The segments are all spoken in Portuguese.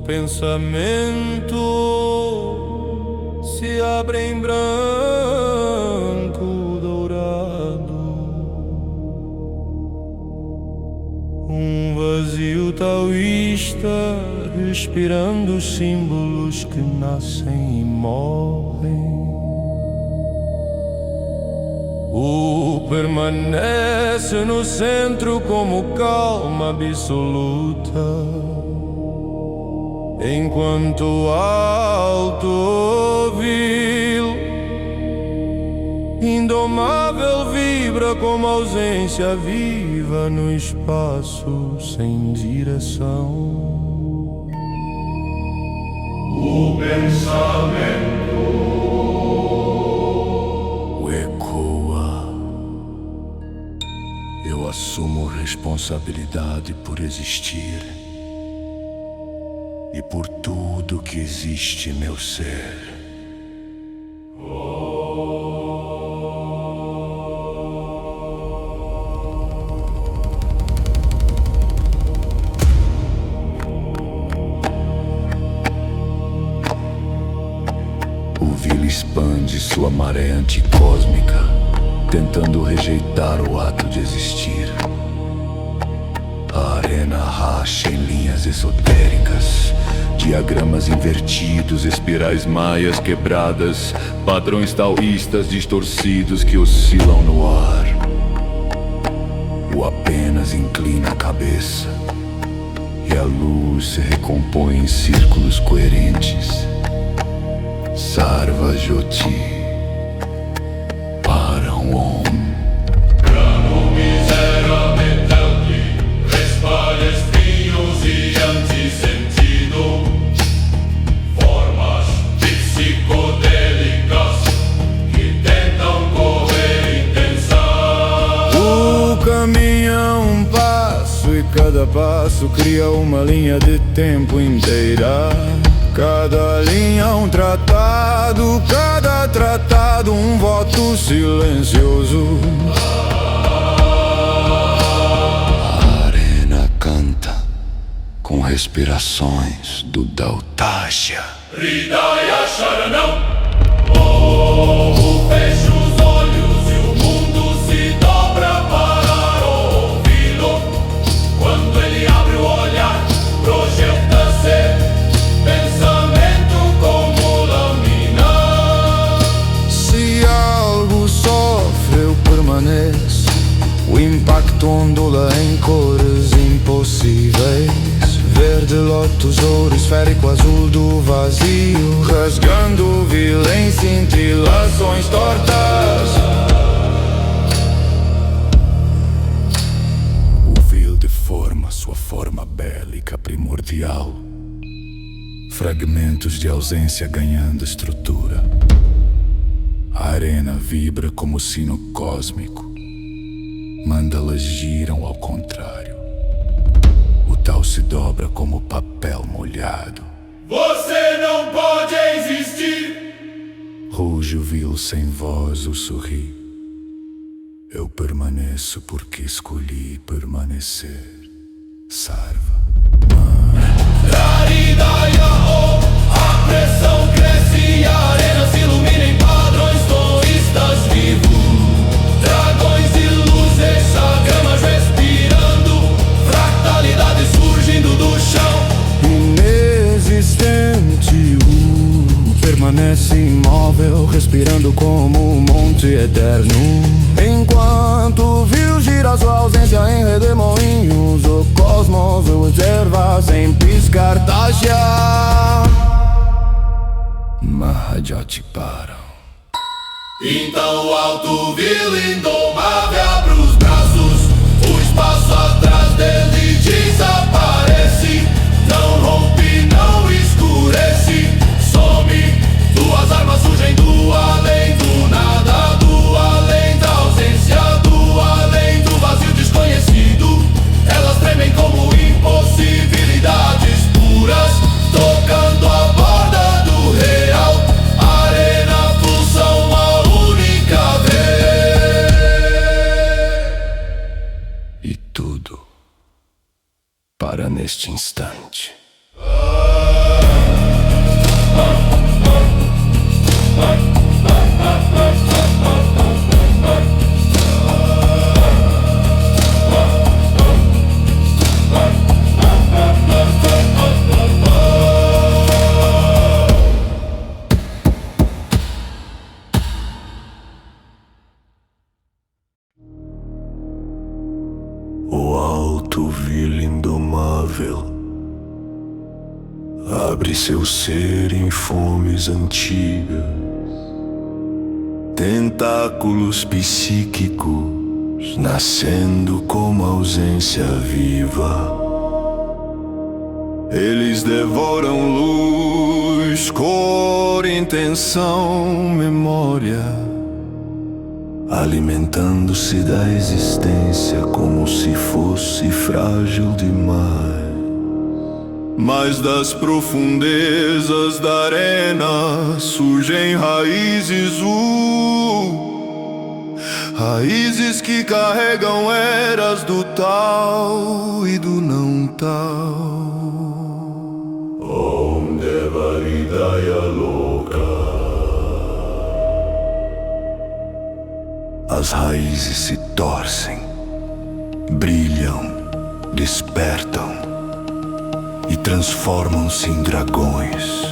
pensamento se abre em branco dourado. Um vazio taoísta respirando símbolos que nascem e morrem. O permanece no centro como calma absoluta, enquanto alto vil indomável vibra como ausência viva no espaço sem direção. O pensamento ecoa. Eu assumo responsabilidade por existir e por tudo que existe em meu ser. O vil expande sua maré anticósmica, tentando rejeitar o ato de existir. A arena racha em linhas esotéricas, diagramas invertidos, espirais maias quebradas, padrões taoístas distorcidos que oscilam no ar. O apenas inclina a cabeça e a luz se recompõe em círculos coerentes. Sarva Jyoti Param Om. Grano miseramente espalha espinhos e antissentido, formas psicodélicas que tentam correr intenção. O caminho é um passo e cada passo cria uma linha de tempo inteira. Cada linha um tratado, cada tratado um voto silencioso. A arena canta com respirações do Dautaja. Hridaya Sharanam. Fecha os olhos e o mundo se dobra para ouvi-lo. Quando ele abre o olhar, projeta-se pensamento como lâmina. Se algo sofre, eu permaneço. O impacto ondula em cores impossíveis. Verde, lótus, ouro, esférico, azul do vazio, rasgando vil em cintilações tortas. O vil deforma sua forma bélica primordial. Fragmentos de ausência ganhando estrutura. A arena vibra como sino cósmico. Mandalas giram ao contrário. O tal se dobra como papel molhado. Você não pode existir. Ruge o vil sem voz ou sorri. Eu permaneço porque escolhi permanecer. Sarva. Hridaya Om. A pressão cresce e a arena se ilumina em padrões taoístas vivos. Dragões e luz, hexagramas respirando, fractalidade surgindo do chão. Inexistente, permanece imóvel, respirando como um monte eterno. Enquanto viu gira sua ausência em redemoinhos, o cosmos o observa sem piscar taxa. Mahajati Param. Então o alto vil indomável abre os braços. O espaço atrás dele desaparece. Não rompe, não escurece. Some, duas armas surgem do além do nada, do além da ausência, do além do vazio desconhecido. Elas tremem como impossibilidades puras, tocando a borda do real. Arena, pulsão, a única vez. E tudo para neste instante. Abre seu ser em fomes antigas, tentáculos psíquicos nascendo como ausência viva. Eles devoram luz, cor, intenção, memória, alimentando-se da existência como se fosse frágil demais. Mas das profundezas da arena surgem raízes, raízes que carregam eras do tal e do não tal. Om Deva Hridaya Loka. As raízes se torcem, brilham, despertam e transformam-se em dragões.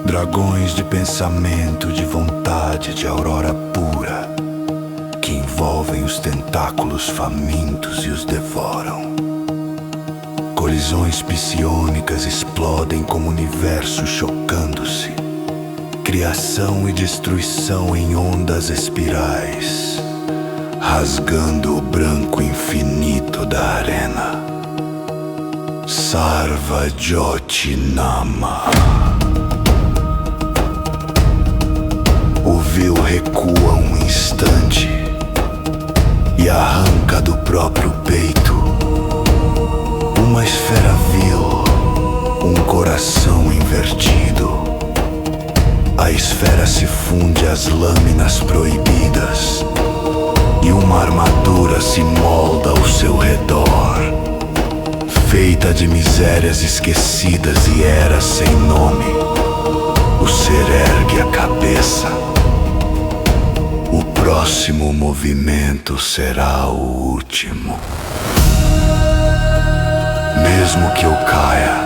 Dragões de pensamento, de vontade, de aurora pura, que envolvem os tentáculos famintos e os devoram. Colisões psiônicas explodem como universos chocando-se. Criação e destruição em ondas espirais, rasgando o branco infinito da arena. Sarva Jyoti Nama. O véu recua um instante e arranca do próprio peito uma esfera vil, um coração invertido. A esfera se funde às lâminas proibidas e uma armadura se molda ao seu redor, feita de misérias esquecidas e eras sem nome. O ser ergue a cabeça. O próximo movimento será o último. Mesmo que eu caia,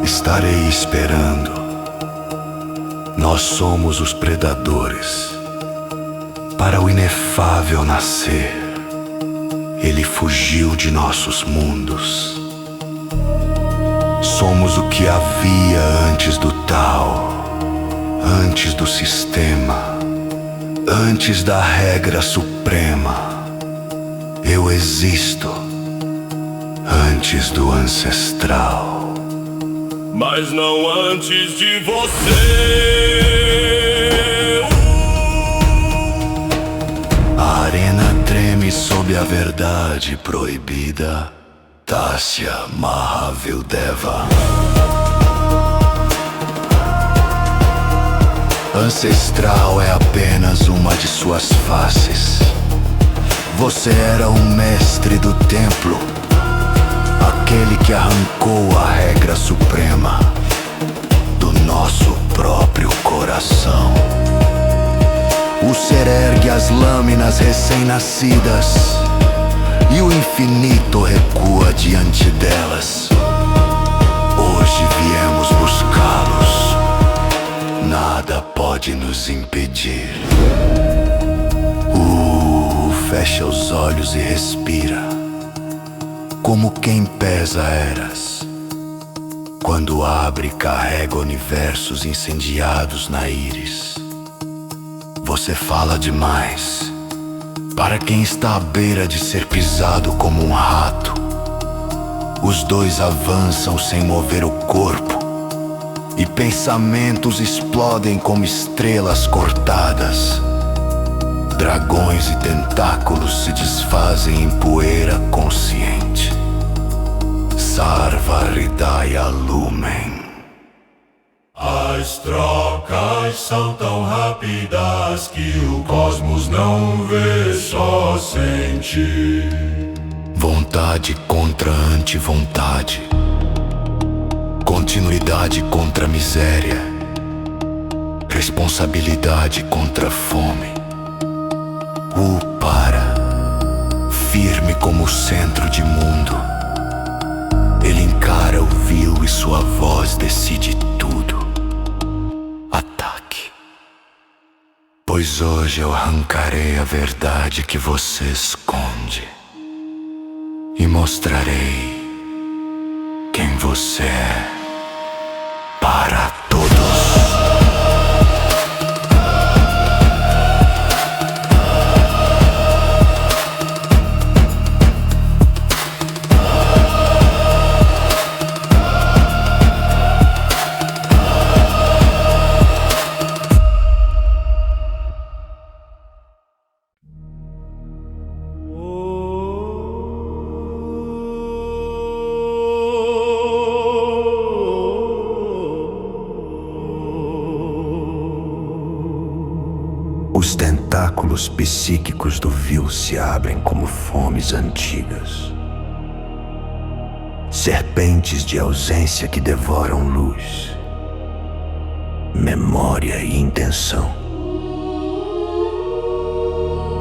estarei esperando. Nós somos os predadores. Para o inefável nascer, ele fugiu de nossos mundos. Somos o que havia antes do tal, antes do sistema, antes da regra suprema. Eu existo antes do ancestral. Mas não antes de você. A arena treme sob a verdade proibida. Tasya Mahavildeva. Ancestral é apenas uma de suas faces. Você era o mestre do templo, aquele que arrancou a regra suprema do nosso próprio coração. O ser ergue as lâminas recém-nascidas e o infinito recua diante delas. Hoje viemos buscá-los. Nada pode nos impedir. Fecha os olhos e respira, como quem pesa eras. Quando abre, carrega universos incendiados na íris. Você fala demais para quem está à beira de ser pisado como um rato. Os dois avançam sem mover o corpo e pensamentos explodem como estrelas cortadas. Dragões e tentáculos se desfazem em poeira consciente. Sarva Hridaya Lumen. As trocas são tão rápidas que o cosmos não vê, só sente. Vontade contra anti-vontade. Continuidade contra miséria. Responsabilidade contra fome. Para, firme como o centro de mundo. Ele encara o vil e sua voz decide tudo. Ataque. Pois hoje eu arrancarei a verdade que você esconde e mostrarei quem você é. para todos. Os tentáculos psíquicos do vil se abrem como fomes antigas. Serpentes de ausência que devoram luz, memória e intenção.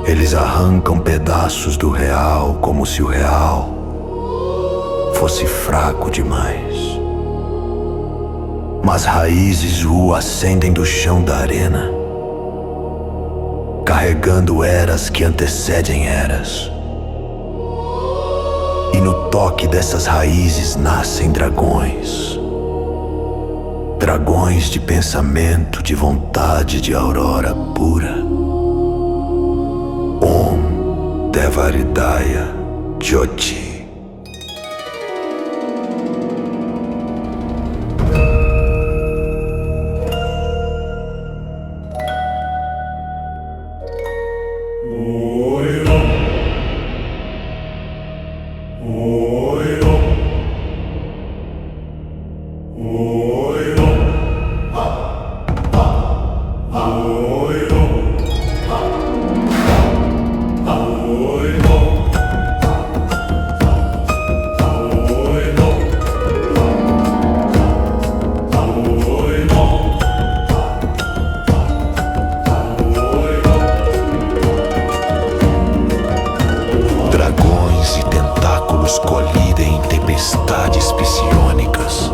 Eles arrancam pedaços do real como se o real fosse fraco demais. Mas raízes o acendem do chão da arena, carregando eras que antecedem eras. E no toque dessas raízes nascem dragões. Dragões de pensamento, de vontade, de aurora pura. Om Devaridaya Jyoti. Colidem em tempestades psiônicas,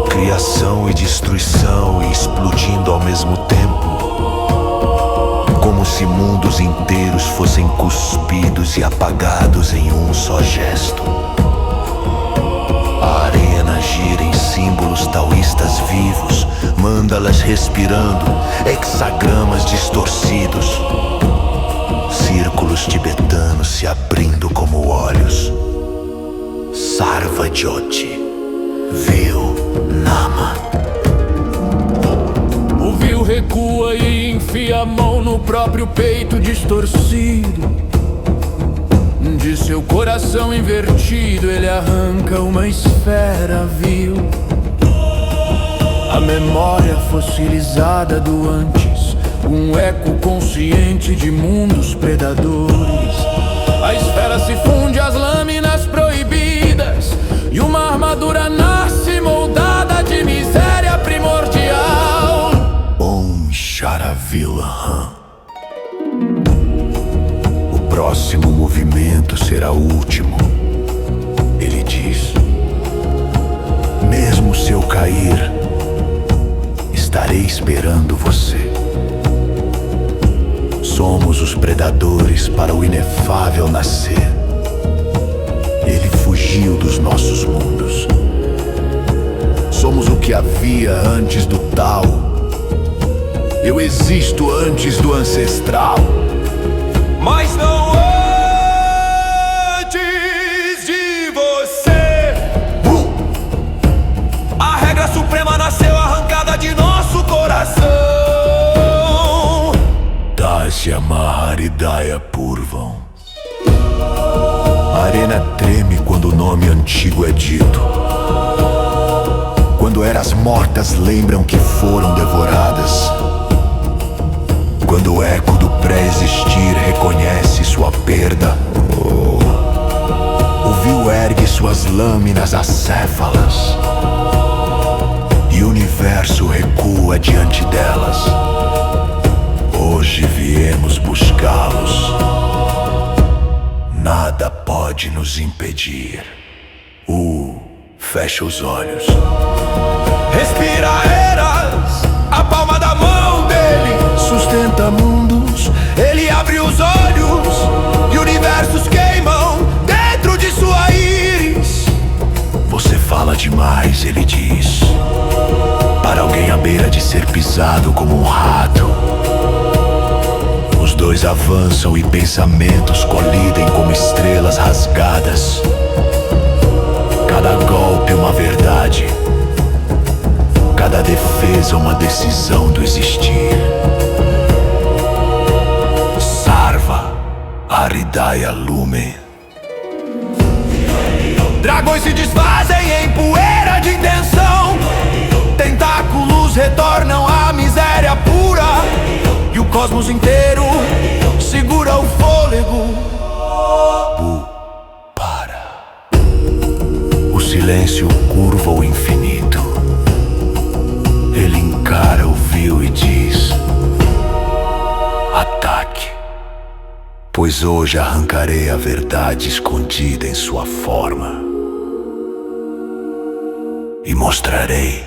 criação e destruição explodindo ao mesmo tempo, como se mundos inteiros fossem cuspidos e apagados em um só gesto. A arena gira em símbolos taoístas vivos, mandalas respirando, hexagramas distorcidos, círculos tibetanos se abrindo como olhos. Sarva Jyoti, Vil Nama. O vil recua e enfia a mão no próprio peito distorcido. De seu coração invertido ele arranca uma esfera vil. A memória fossilizada do antes, um eco consciente de mundos predadores. A esfera se funde às lâminas proibidas e uma armadura nasce moldada de miséria primordial. Om Sharavilaham. O próximo movimento será o último, ele diz. Mesmo se eu cair, estarei esperando você. Somos os predadores para o inefável nascer. Ele fugiu dos nossos mundos. Somos o que havia antes do Tao. Eu existo antes do ancestral. Mas não antes de você. A regra suprema nasceu arrancada de nosso coração. Dasya Maharidaya Purvam. A arena treme quando o nome antigo é dito. Quando eras mortas lembram que foram devoradas. Quando o eco do pré-existir reconhece sua perda. O vil ergue suas lâminas acéfalas e o universo recua diante delas. Hoje viemos buscá-los. Nada pode nos impedir. Fecha os olhos. Respira eras, a palma da mão dele sustenta mundos. Ele abre os olhos e universos queimam dentro de sua íris. Você fala demais, mais ele diz. Para alguém à beira de ser pisado como um rato, os dois avançam e pensamentos colidem como estrelas rasgadas. Cada golpe uma verdade, cada defesa uma decisão do existir. Sarva Aridaya Lumen. Dragões se desfazem em poeira de intenção, tentáculos retornam à miséria pura, e o cosmos inteiro segura o fôlego. Para. O silêncio curva o infinito. Ele encara o vil e diz: ataque, pois hoje arrancarei a verdade escondida em sua forma e mostrarei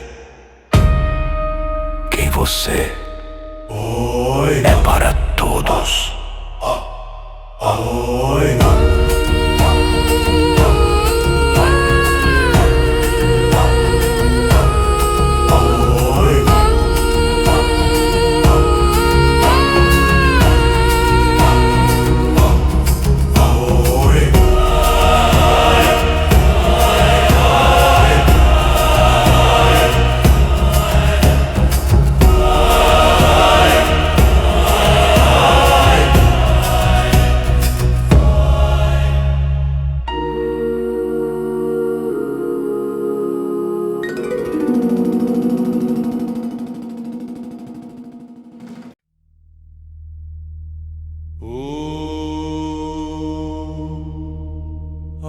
quem você é para todos.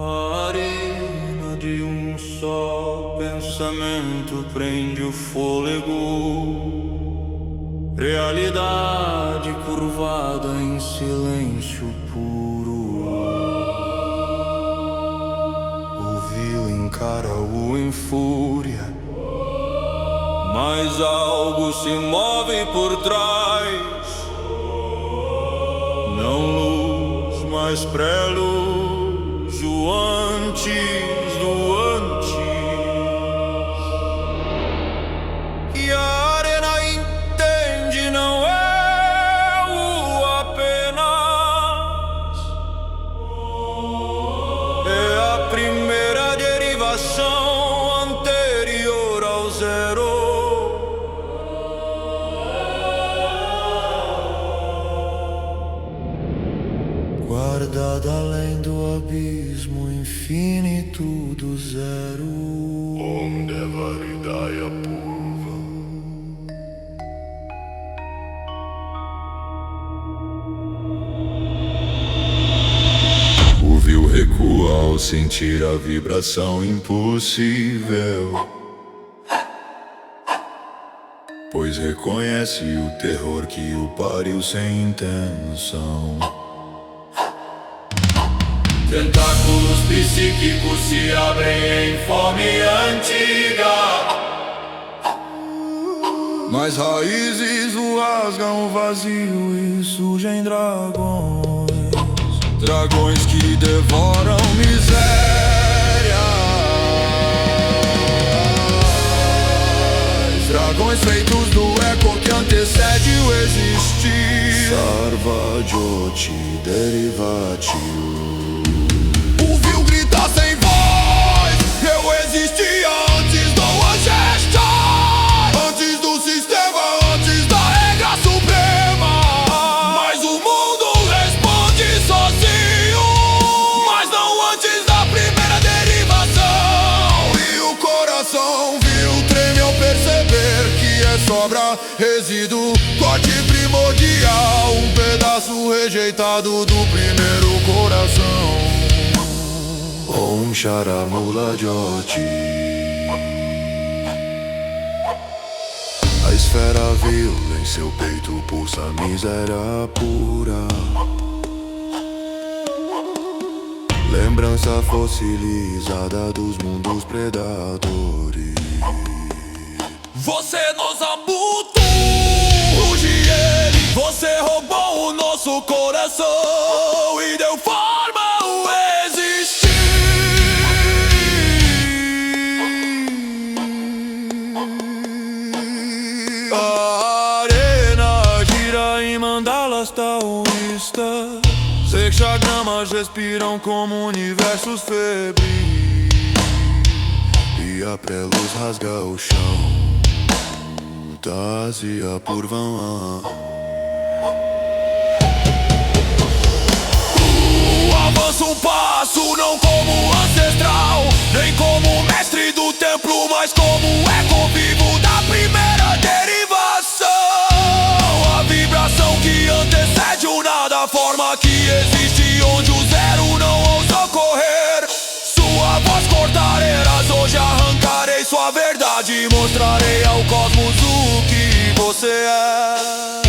A arena de um só pensamento prende o fôlego. Realidade curvada em silêncio puro. O vil encara-o em fúria, mas algo se move por trás. Não luz, mas pré-luz, o antes do antes. E a arena entende, não é o apenas. É a primeira derivação anterior ao zero. Guardada além do abismo infinito do zero. Om Devaridaya Purva. O vil recua ao sentir a vibração impossível, pois reconhece o terror que o pariu sem intenção. Tentáculos psíquicos se abrem em fome antiga, Mas raízes o rasgam o vazio e surgem dragões. Dragões que devoram miséria. Dragões feitos do eco que antecede o existir. Sarva Jyoti Derivati. O vil grita sem voz: eu existia antes do Ancestral, antes do sistema, antes da regra suprema. Mas o mundo responde sozinho, mas não antes da primeira derivação. E o coração vil treme ao perceber que é sobra, resíduo, corte primordial, um pedaço rejeitado do primeiro coração. Om Sharamula Jyoti. A esfera vil em seu peito pulsa miséria pura. Lembrança fossilizada dos mundos predadores. Você nos amputou, ruge ele. Você roubou o nosso coração e deu forma ao existir. hexagramas respiram como universos febris, e a pré-luz rasga o chão, fantasia por vão. Avança um passo, não como ancestral, nem como mestre do templo, mas como eco vivo da primeira derivação. A vibração que antecede o nada, a forma que existe onde o zero não ousa correr. Sua voz cortar eras, hoje arrancarei sua verdade, mostrarei ao cosmos o que você é.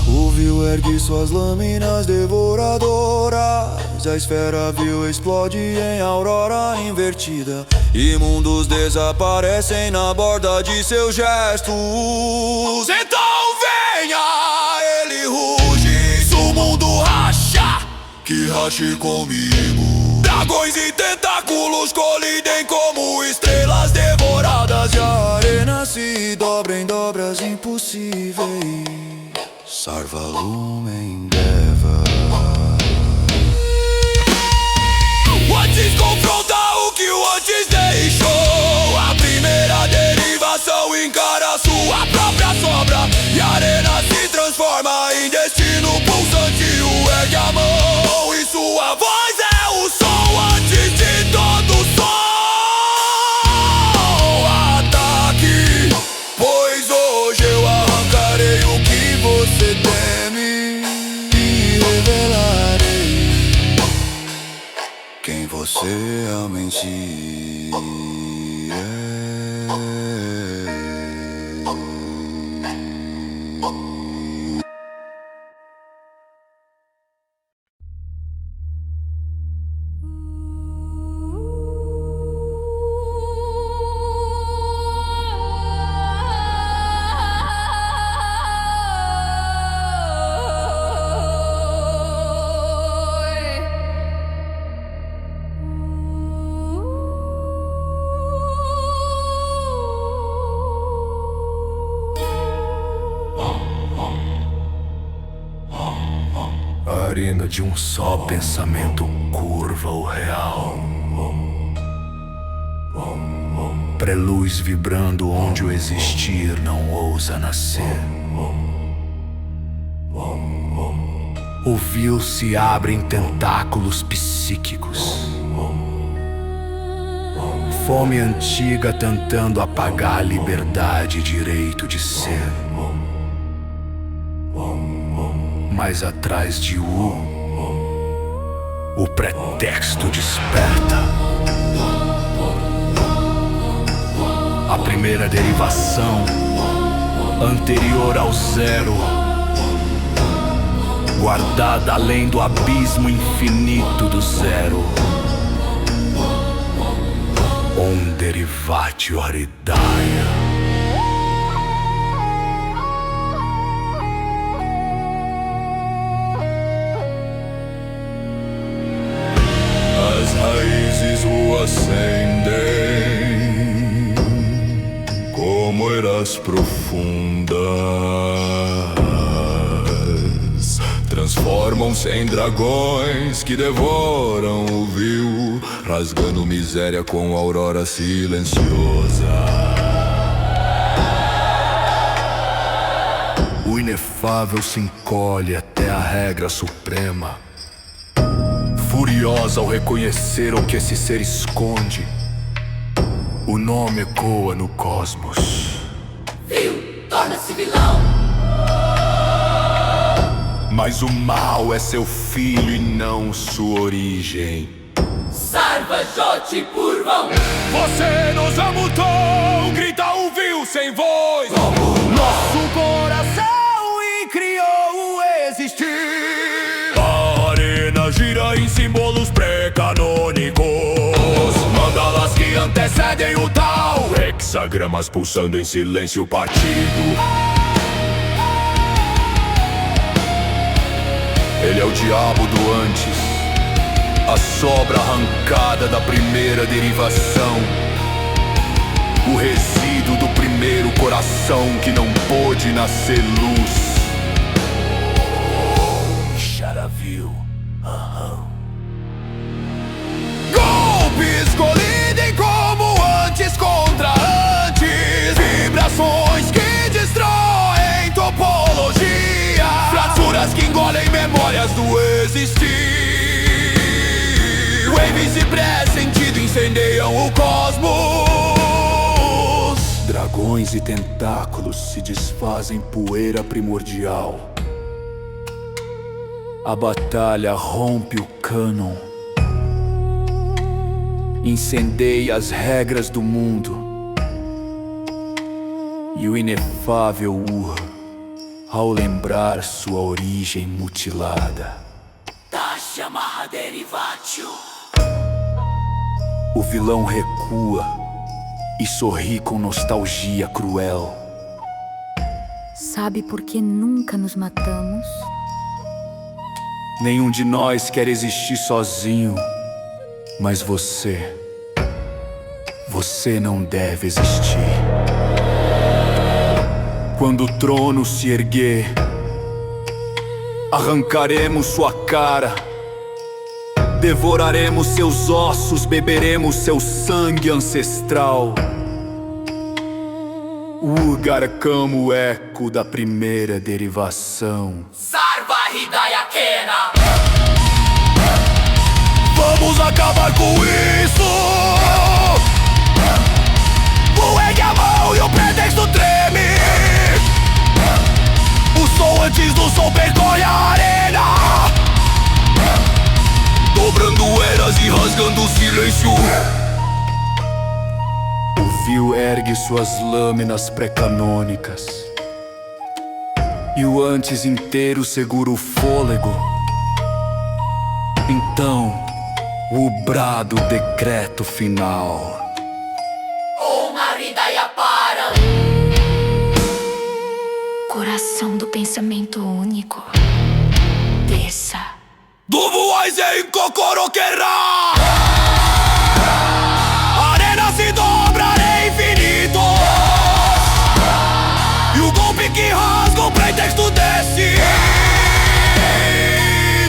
O vil ergue suas lâminas devoradoras, a esfera vil explode em aurora invertida, e mundos desaparecem na borda de seus gestos. Então venha, ele ruge, se o mundo racha, que rache comigo. Dragões e tentáculos colidem como estrelas devoradas, e a arena se dobra em dobras impossíveis. Sarva lumen deva. O antes confronta o que o antes deixou. A primeira derivação encara sua própria sombra, e a arena se transforma em destino pulsante. O ergue a mão e sua voz é o som antes de todo som. Ataque, pois hoje eu arrancarei o que você teme, e revelarei quem você realmente é. A arena de um só pensamento curva o real. Pré-luz vibrando onde o existir não ousa nascer. O vil se abre em tentáculos psíquicos. Fome antiga tentando apagar a liberdade e direito de ser. Mas atrás de o pretexto desperta. A primeira derivação, anterior ao zero, guardada além do abismo infinito do zero. Derivatio Aridaia. As raízes o acendem como eras profundas, transformam-se em dragões que devoram o vil, rasgando miséria com aurora silenciosa. O inefável se encolhe até a regra suprema, furiosa ao reconhecer o que esse ser esconde. O nome ecoa no cosmos. Vil torna-se vilão. Mas o mal é seu filho e não sua origem. Sarva Joti Purvam. Você nos amutou, grita o vil sem voz. Nosso coração e criou o existir. A arena gira em símbolos pré-canônicos, mandalas que antecedem o tal, hexagramas pulsando em silêncio partido. Ele é o diabo do antes, a sobra arrancada da primeira derivação. o resíduo do primeiro coração que não pôde nascer luz. Charavil. Golpes colidem como antes contra antes. Vibrações que destroem topologia. Fraturas que engolem memórias do existir. Waves e pré-sentido incendeiam o cosmos. Dragões e tentáculos se desfazem poeira primordial. A batalha rompe o cânon, incendeia as regras do mundo. E o inefável urra ao lembrar sua origem mutilada. Tasha Mahaderivatio. O vilão recua e sorri com nostalgia cruel. Sabe por que nunca nos matamos? Nenhum de nós quer existir sozinho, mas você não deve existir. Quando o trono se erguer, arrancaremos sua cara, devoraremos seus ossos, beberemos seu sangue ancestral. Urgarkamo, o eco da primeira derivação. Sarva Hidayakena. Vamos acabar com isso. Voegue a mão e o pretexto treme. O som antes do som percorre a arena, dobrando eras e rasgando o silêncio. O vil ergue suas lâminas pré-canônicas, e o antes inteiro segura o fôlego. Então, o brado decreto final. Om Hridaya Para. Coração do pensamento único. Desça. Do voz em Kokorokerá. A arena se dobra em infinito, e o golpe que rasga o pretexto desce.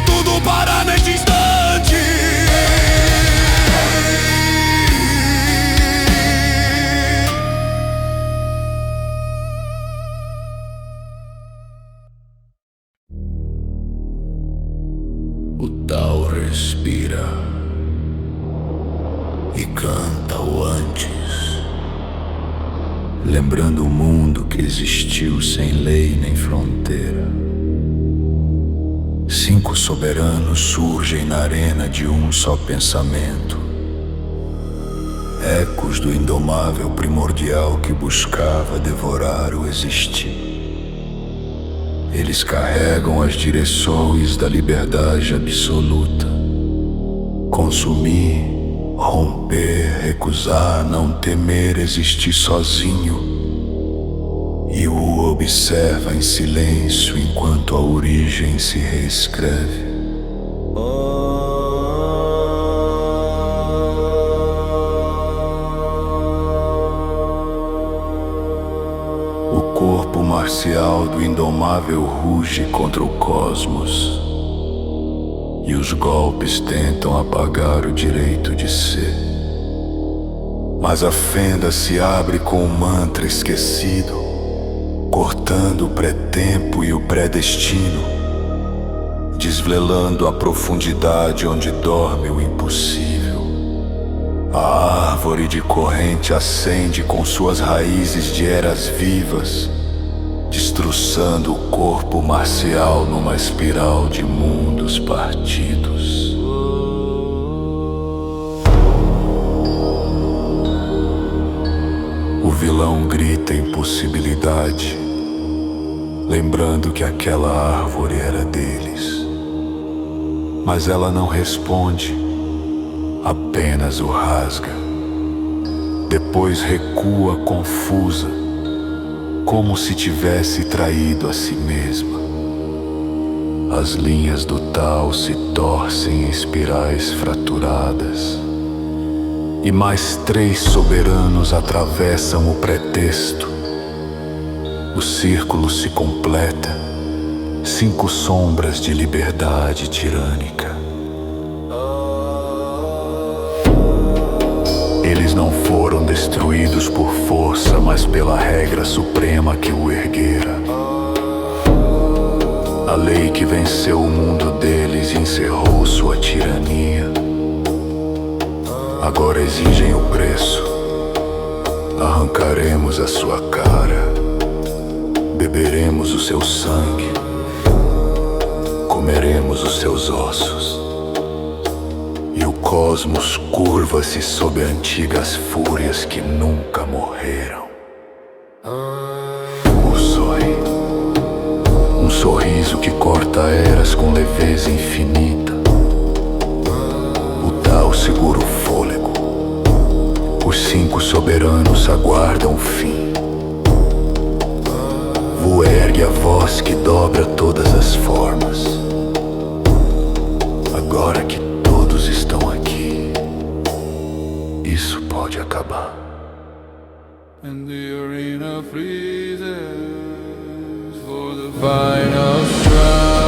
Tudo para neste instante. O Tao respira e canta o antes, lembrando o mundo que existiu sem lei nem fronteira. 5 soberanos surgem na arena de um só pensamento, ecos do indomável primordial que buscava devorar o existir. Eles carregam as direções da liberdade absoluta: consumir, romper, recusar, não temer existir sozinho. E o observa em silêncio enquanto a origem se reescreve. O corpo marcial do indomável ruge contra o cosmos, e os golpes tentam apagar o direito de ser. Mas a fenda se abre com um mantra esquecido, cortando o pré-tempo e o pré-destino, desvelando a profundidade onde dorme o impossível. A árvore de corrente acende com suas raízes de eras vivas, destroçando o corpo marcial numa espiral de mundos partidos. O vilão grita impossibilidade, lembrando que aquela árvore era deles. Mas ela não responde, apenas o rasga. Depois recua confusa, como se tivesse traído a si mesma. As linhas do Tao se torcem em espirais fraturadas, E mais 3 soberanos atravessam o pretexto. O círculo se completa. 5 sombras de liberdade tirânica. Eles não foram destruídos por força, mas pela regra suprema que o erguera. A lei que venceu o mundo deles encerrou sua tirania. Agora exigem o preço. Arrancaremos a sua cara. Beberemos o seu sangue. Comeremos os seus ossos. E o cosmos curva-se sob antigas fúrias que nunca morreram. Sorri. Um sorriso que corta eras com leveza infinita. O Tao segura o fôlego. Os 5 soberanos aguardam o fim. Wu ergue a voz que dobra todas as formas. Agora que todos estão aqui, isso pode acabar. And the arena freezes for the final strike.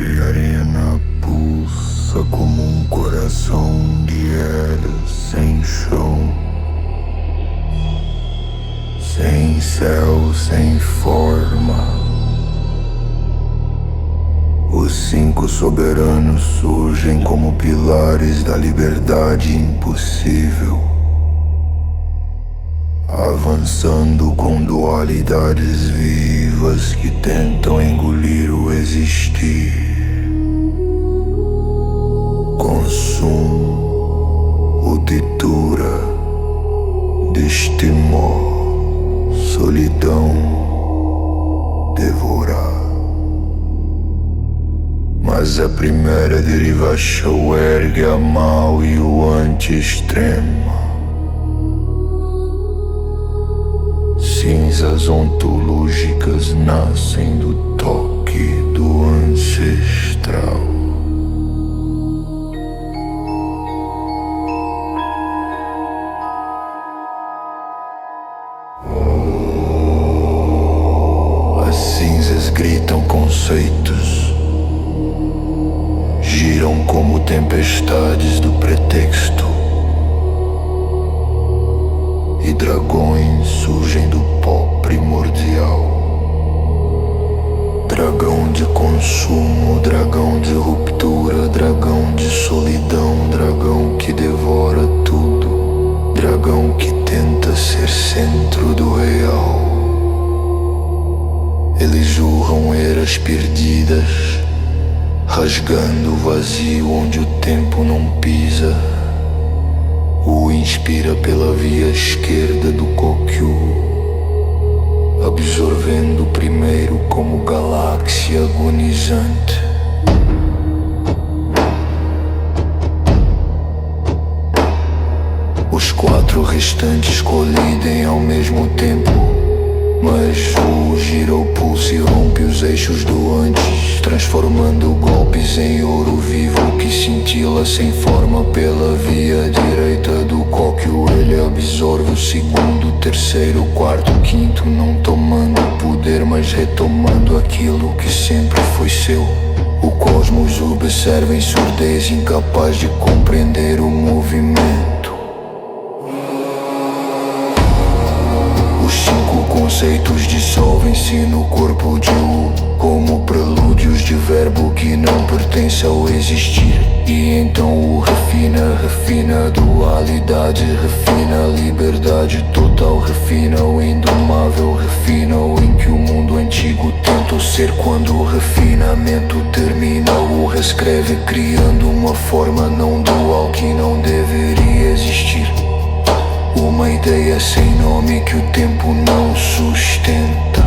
E a arena pulsa como um coração de era sem chão, sem céu, sem forma. Os 5 soberanos surgem como pilares da liberdade impossível, avançando com dualidades vivas que tentam engolir o existir. Consumo, uditura, destemor, solidão, devorar. Mas a primeira derivação ergue a mal e o anti-extremo. Cinzas ontológicas nascem do toque do ancestral. As cinzas gritam conceitos, giram como tempestades do pretexto. E dragões surgem do pó primordial. Dragão de consumo, dragão de ruptura, dragão de solidão, dragão que devora tudo, dragão que tenta ser centro do real. Eles urram eras perdidas, rasgando o vazio onde o tempo não pisa. O inspira pela via esquerda do Kokyu, absorvendo o primeiro como galáxia agonizante. Os 4 restantes colidem ao mesmo tempo, mas o gira o pulso e rompe os eixos do antes, transformando golpes em ouro vivo que cintila sem forma pela via direita do Kokyu. Ele absorve o segundo, terceiro, quarto, quinto, não tomando poder, mas retomando aquilo que sempre foi seu. O cosmos observa em surdez, incapaz de compreender o movimento. Os 5 conceitos dissolvem-se no corpo de um, como prelúdios de verbo que não pertence ao existir. E então o refina, refina a dualidade, refina a liberdade total, refina o indomável, refina o em que o mundo antigo tentou ser. Quando o refinamento termina, o reescreve, criando uma forma não dual que não deveria existir. Uma ideia sem nome que o tempo não sustenta.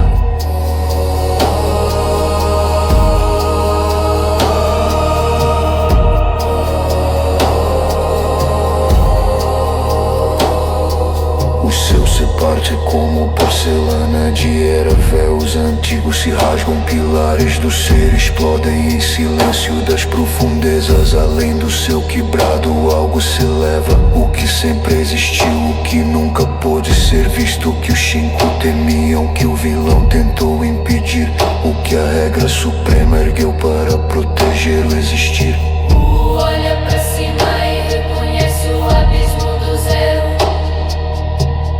O seu se parte como porcelana de era. Véus antigos se rasgam, pilares do ser explodem em silêncio das profundezas. Além do seu quebrado algo se eleva, o que sempre existiu, o que nunca pôde ser visto, o que os cinco temiam, que o vilão tentou impedir, o que a regra suprema ergueu para proteger o existir. Olha pra cima e reconhece o abismo do zero.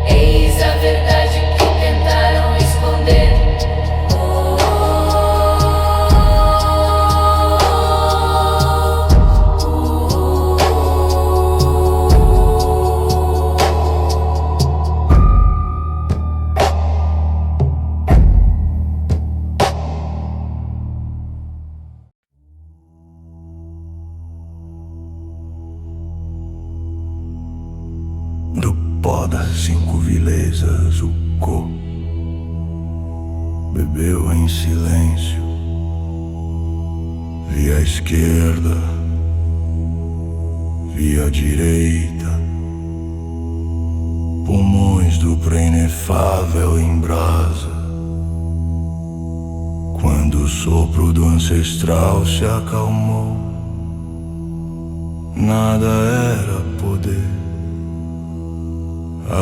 Eis a verdade que tentaram esconder. Do pó das 5 vilezas o co bebeu em silêncio. Vi a esquerda, vi a direita, pulmões do pré-inefável em brasa. Quando o sopro do ancestral se acalmou, nada era poder,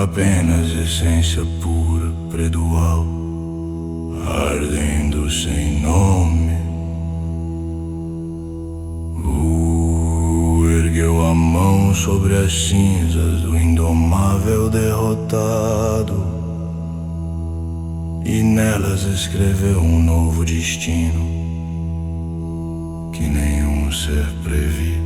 apenas essência pura, predual, ardendo sem nome. Ergueu a mão sobre as cinzas do indomável derrotado, e nelas escreveu um novo destino que nenhum ser previu.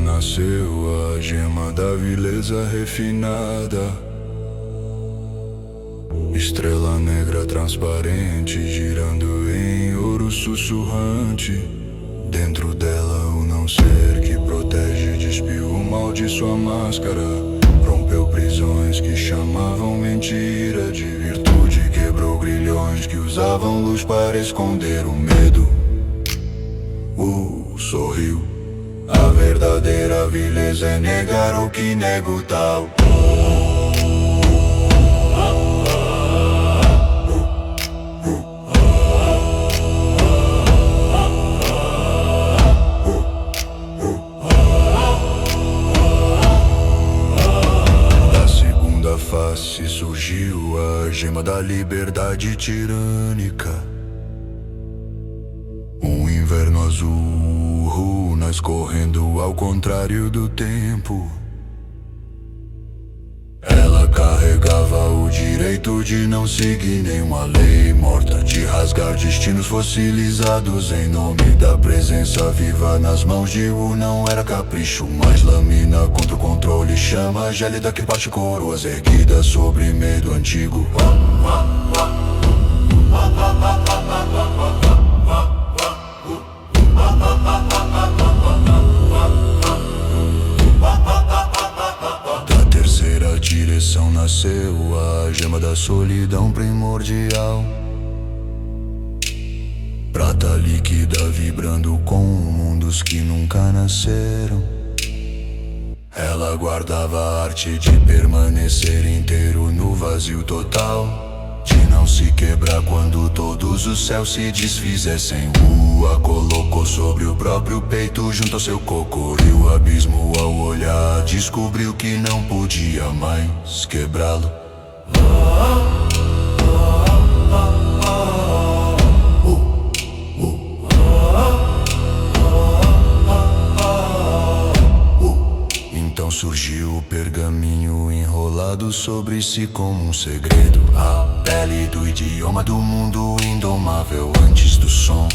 Nasceu a gema da vileza refinada, estrela negra transparente, girando em ouro sussurrante. Dentro dela o não ser que protege, despiu o mal de sua máscara, rompeu prisões que chamavam mentira de virtude, quebrou grilhões que usavam luz para esconder o medo. Sorriu. A verdadeira vileza é negar o que nega o tal. Da segunda face surgiu a gema da liberdade tirânica. Um inverno azul, runas correndo ao contrário do tempo. Ela carregava o direito de não seguir nenhuma lei morta, de rasgar destinos fossilizados em nome da presença viva nas mãos de U. Não era capricho, mas lâmina contra o controle, chama gélida que parte coroas erguidas sobre medo antigo. Da terceira direção nasceu a gema da solidão primordial, prata líquida vibrando com mundos que nunca nasceram. Ela guardava a arte de permanecer inteiro no vazio total, de não se quebrar quando todos os céus se desfizessem. A colocou sobre o próprio peito junto ao seu coco, e o abismo ao olhar descobriu que não podia mais quebrá-lo. Então surgiu o pergaminho enrolado sobre si como um segredo, a pele do idioma do mundo indomável antes do som.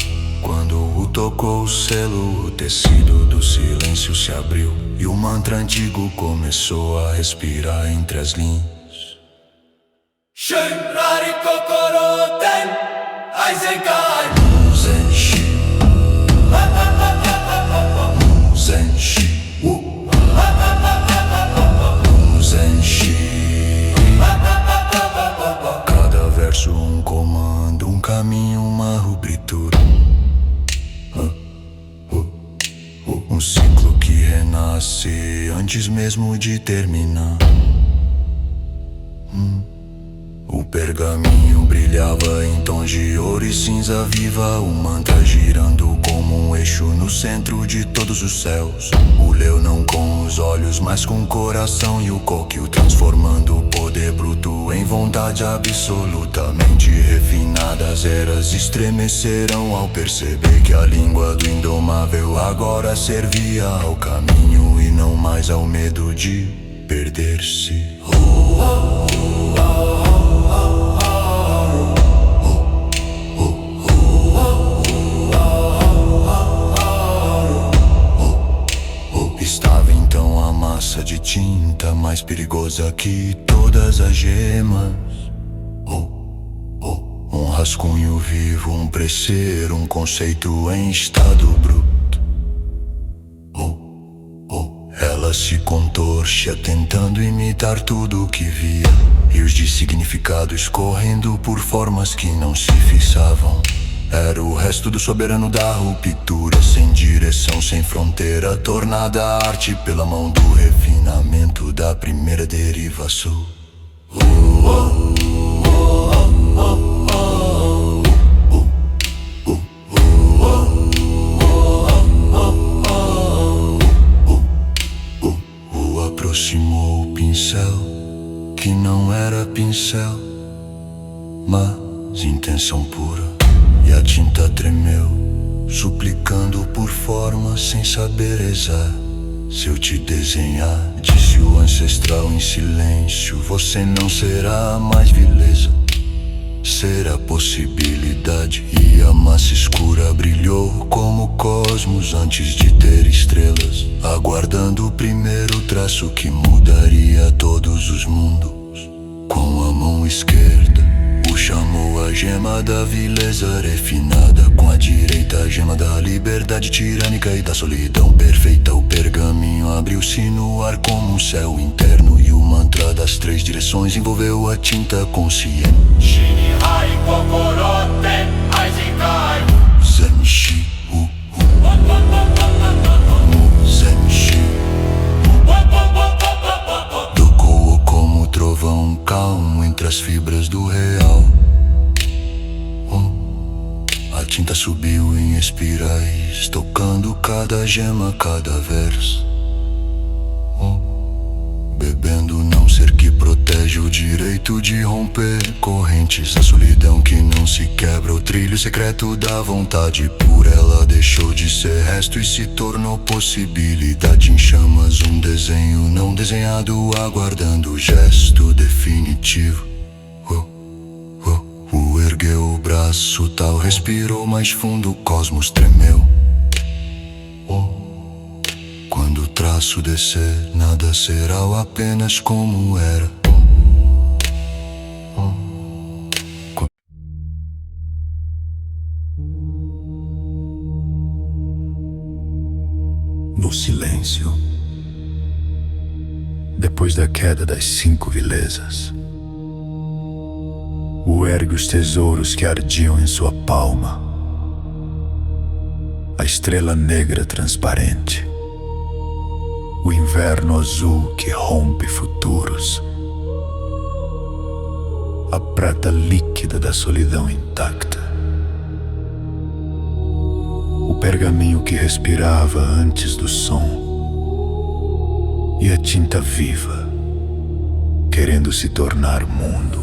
Quando o tocou o selo, o tecido do silêncio se abriu, e o mantra antigo começou a respirar entre as linhas. Shinrari Kokoroten Aizenkai Muzenshi, Muzenshi, Muzenshi. Cada verso um comando, um caminho, uma rubritura. Um ciclo que renasce antes mesmo de terminar. O pergaminho brilhava em tons de ouro e cinza viva, o mantra girando como um eixo no centro de todos os céus. O leão não com os olhos, mas com o coração, e o Kokyu transformando o poder bruto em vontade absolutamente refinada. As eras estremecerão ao perceber que a língua do indomável agora servia ao caminho e não mais ao medo de perder-se. Estava então a massa de tinta mais perigosa que todas as gemas. Um rascunho vivo, um preceito, um conceito em estado bruto. Ela se contorcia tentando imitar tudo o que via, rios de significado escorrendo por formas que não se fixavam. Era o resto do soberano da ruptura, sem direção, sem fronteira, tornada arte pela mão do refinamento da primeira derivação. Aproximou o pincel, que não era pincel, mas intenção pura. E a tinta tremeu, suplicando por forma sem saber exar. Se eu te desenhar, disse o ancestral em silêncio, você não será mais vileza, será possibilidade. E a massa escura brilhou como o cosmos antes de ter estrelas, aguardando o primeiro traço que mudaria todos os mundos. Com a mão esquerda chamou a gema da vileza refinada, com a direita a gema da liberdade tirânica e da solidão perfeita. O pergaminho abriu-se no ar como um céu interno, e o mantra das três direções envolveu a tinta consciente. Shinrari Kokoroten Aizenkai Zenshi, Zenshi. Tocou como trovão calmo entre as fibras do real. A tinta subiu em espirais, tocando cada gema, cada verso. Bebendo não ser que protege o direito de romper correntes. A solidão que não se quebra, o trilho secreto da vontade pura. Ela deixou de ser resto e se tornou possibilidade em chamas. Um desenho não desenhado, aguardando o gesto definitivo. Ergueu o braço, tal respirou mais fundo, o cosmos tremeu. Quando o traço descer, nada será apenas como era. No silêncio, depois da queda das 5 vilezas, o ergue os tesouros que ardiam em sua palma, a estrela negra transparente, O inverno azul que rompe futuros, a prata líquida da solidão intacta, o pergaminho que respirava antes do som, e a tinta viva querendo se tornar mundo.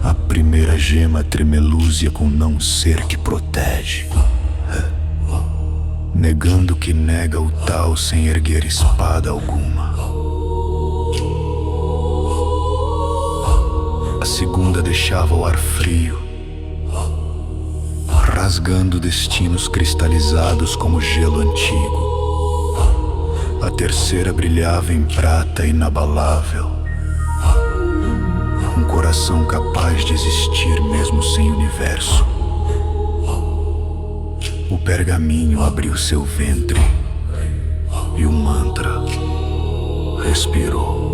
A primeira gema tremelúzia com não ser que protege, negando que nega o tal sem erguer espada alguma. A segunda deixava o ar frio, rasgando destinos cristalizados como gelo antigo. A terceira brilhava em prata inabalável, um coração capaz de existir mesmo sem universo. O pergaminho abriu seu ventre e o mantra respirou.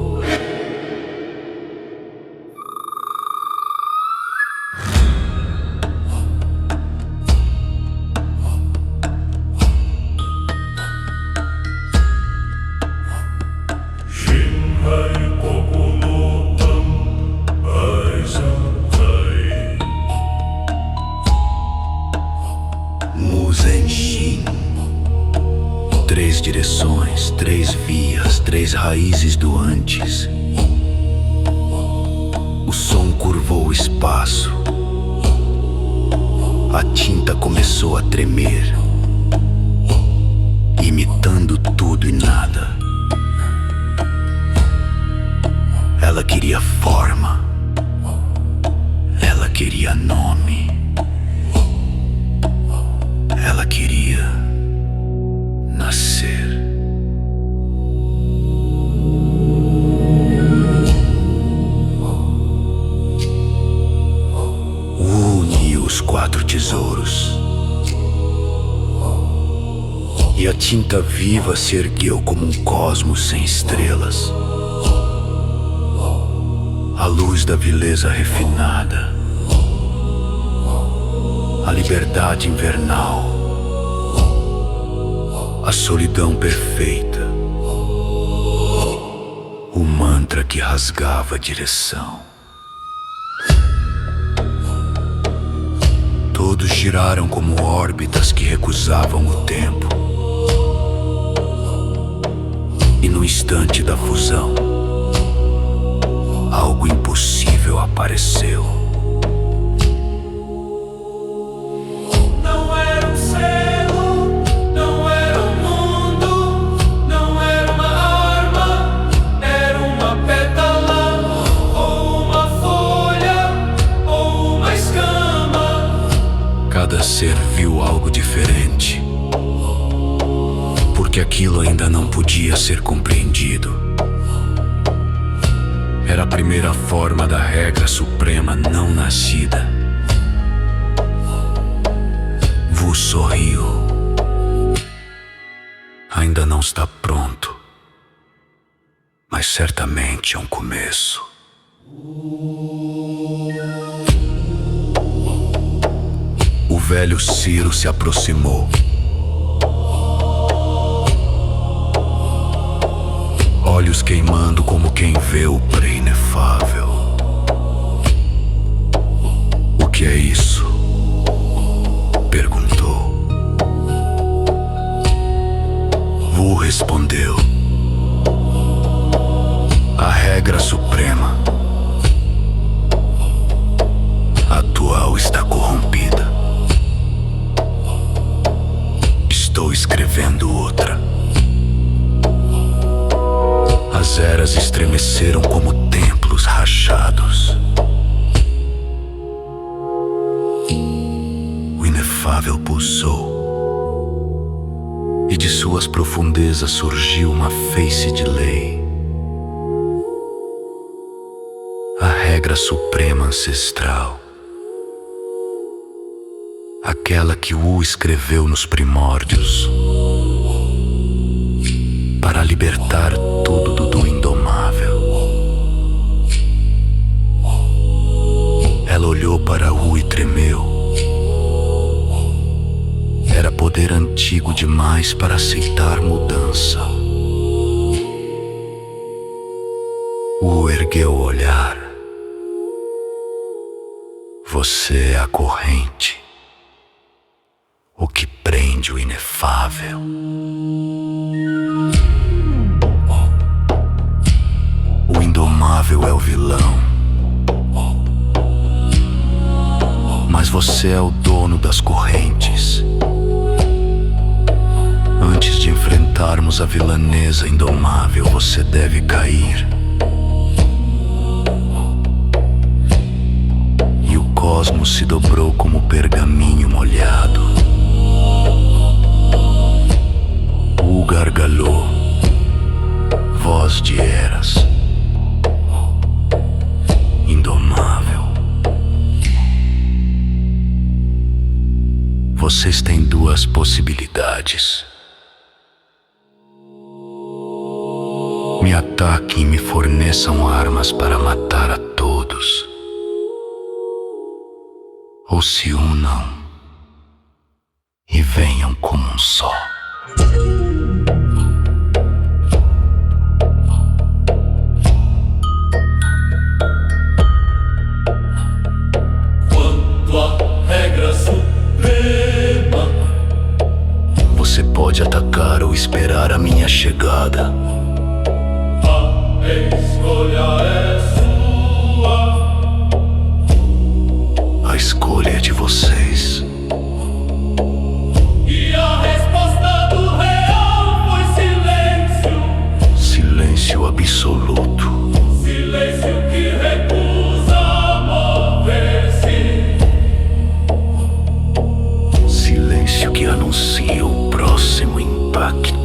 Muzenjin. 3 direções, 3 vias, 3 raízes do antes. O som curvou o espaço. A tinta começou a tremer, imitando tudo e nada. Ela queria forma, ela queria nome, ela queria nascer. Uniu os 4 tesouros, e a tinta viva se ergueu como um cosmos sem estrelas. A luz da vileza refinada, a liberdade invernal, a solidão perfeita, o mantra que rasgava a direção. Todos giraram como órbitas que recusavam o tempo. E no instante da fusão, algo impossível apareceu. Não era um selo, não era um mundo, não era uma arma, era uma pétala, ou uma folha, ou uma escama. Cada ser viu algo diferente, porque aquilo ainda não podia ser compreendido. Era a primeira forma da regra suprema não nascida. Vu sorriu. Ainda não está pronto, mas certamente é um começo. O velho Ciro se aproximou. Olhos queimando como quem vê o pré-inefável. O que é isso? Perguntou. Vu respondeu. A regra suprema atual está corrompida. Estou escrevendo outra. As eras estremeceram como templos rachados. O inefável pulsou, e de suas profundezas surgiu uma face de lei. A regra suprema ancestral, aquela que Wu escreveu nos primórdios, para libertar tudo do indomável. Ergueu o olhar. Você é a corrente, o que prende o inefável. O indomável é o vilão, mas você é o dono das correntes. Antes de enfrentarmos a vilaneza indomável, você deve cair. E o cosmos se dobrou como pergaminho molhado. Gargalhou, voz de eras, indomável. Vocês têm duas possibilidades: me ataquem e me forneçam armas para matar a todos, ou se unam e venham como um só. Você pode atacar ou esperar a minha chegada. A escolha é sua. A escolha é de vocês. E a resposta do real foi silêncio. Silêncio absoluto. Silêncio que recusa mover-se. Silêncio que anuncia o próximo impacto.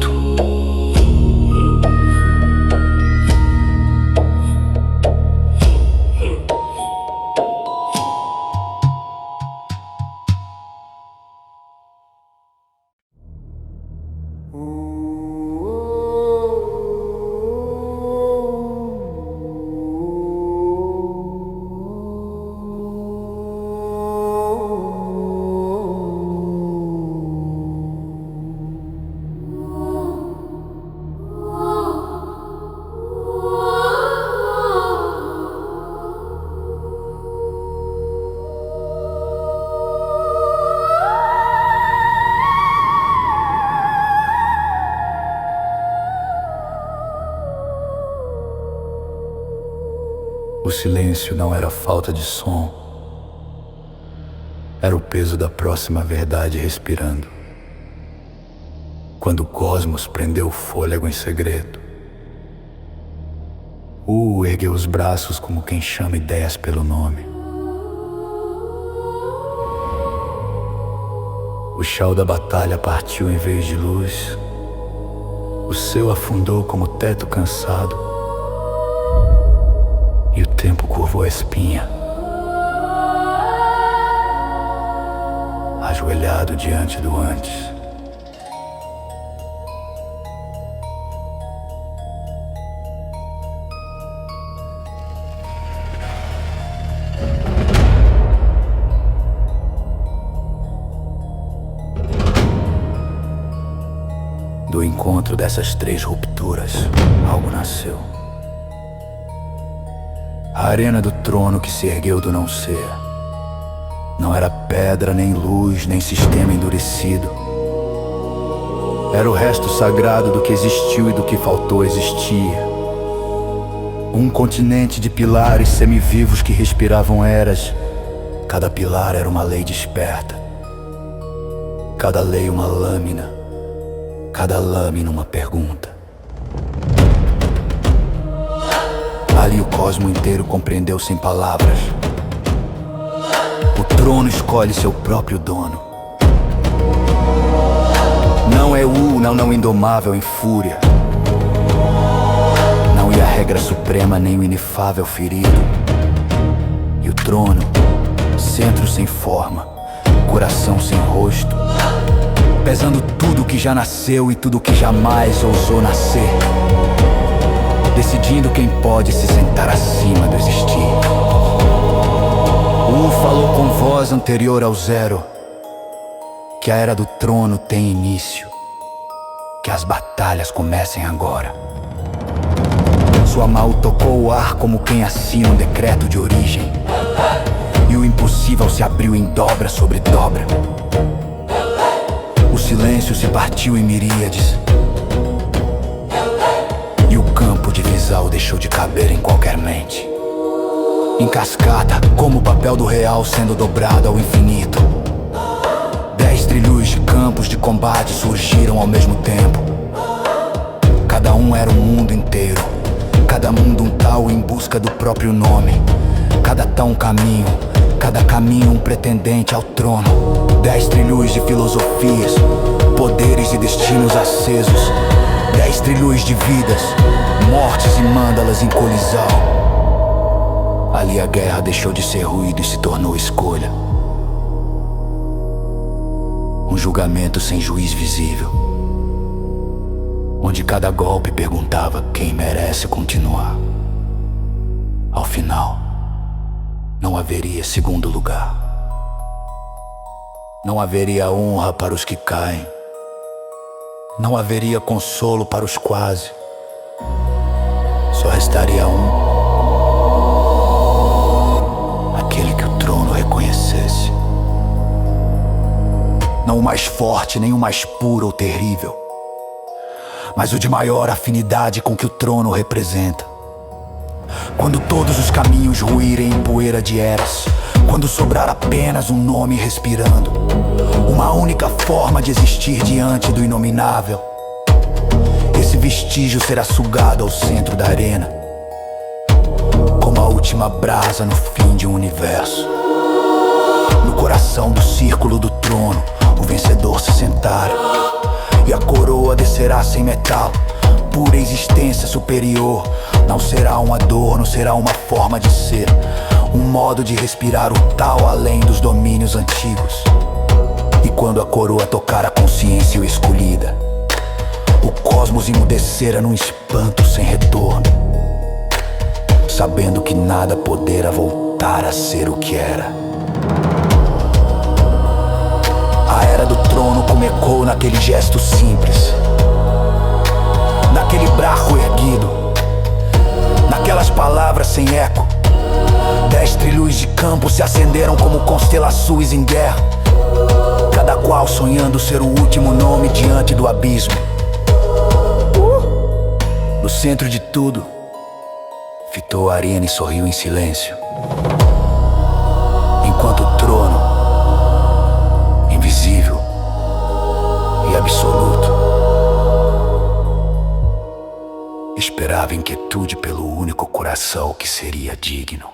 O silêncio não era falta de som. Era o peso da próxima verdade respirando. Quando o cosmos prendeu o fôlego em segredo, ergueu os braços como quem chama ideias pelo nome. O chão da batalha partiu em vez de luz. O céu afundou como teto cansado. E o tempo curvou a espinha, ajoelhado diante do antes. Do encontro dessas três rupturas, algo nasceu. A arena do trono que se ergueu do não ser. Não era pedra, nem luz, nem sistema endurecido. Era o resto sagrado do que existiu e do que faltou existir. Um continente de pilares semivivos que respiravam eras. Cada pilar era uma lei desperta. Cada lei uma lâmina. Cada lâmina uma pergunta. Ali o cosmo inteiro compreendeu sem palavras. O trono escolhe seu próprio dono. Não é não indomável em fúria. Não é a regra suprema nem o inefável ferido. E o trono, centro sem forma, coração sem rosto, pesando tudo que já nasceu e tudo que jamais ousou nascer. Decidindo quem pode se sentar acima do existir. Falou com voz anterior ao zero, que a era do trono tem início, que as batalhas comecem agora. Sua mão tocou o ar como quem assina um decreto de origem, e o impossível se abriu em dobra sobre dobra. O silêncio se partiu em miríades, e o campo de visão deixou de caber em qualquer mente. Em cascata, como o papel do real sendo dobrado ao infinito. 10 trilhões de campos de combate surgiram ao mesmo tempo. Cada um era um mundo inteiro, cada mundo um tal em busca do próprio nome. Cada tal um caminho, cada caminho um pretendente ao trono. 10 trilhões de filosofias, poderes e destinos acesos. 10 trilhões de vidas, mortes e mândalas em colisão. Ali a guerra deixou de ser ruído e se tornou escolha. Um julgamento sem juiz visível, onde cada golpe perguntava quem merece continuar. Ao final, não haveria segundo lugar. Não haveria honra para os que caem. Não haveria consolo para os quase. Só restaria um. Aquele que o trono reconhecesse. Não o mais forte, nem o mais puro ou terrível, mas o de maior afinidade com que o trono representa. Quando todos os caminhos ruírem em poeira de eras, quando sobrar apenas um nome respirando, uma única forma de existir diante do inominável, esse vestígio será sugado ao centro da arena, como a última brasa no fim de um universo. No coração do círculo do trono, o vencedor se sentara, e a coroa descerá sem metal, pura existência superior. Não será uma dor, não será uma forma de ser, um modo de respirar o tal além dos domínios antigos. E quando a coroa tocar a consciência escolhida, o cosmos emudecera num espanto sem retorno, sabendo que nada poderá voltar a ser o que era. A era do trono como ecoou naquele gesto simples, naquele braço erguido, naquelas palavras sem eco. 10 trilhões de campos se acenderam como constelações em guerra, cada qual sonhando ser o último nome diante do abismo. No centro de tudo, fitou a arena e sorriu em silêncio, enquanto o trono, invisível e absoluto, esperava inquietude pelo único coração que seria digno.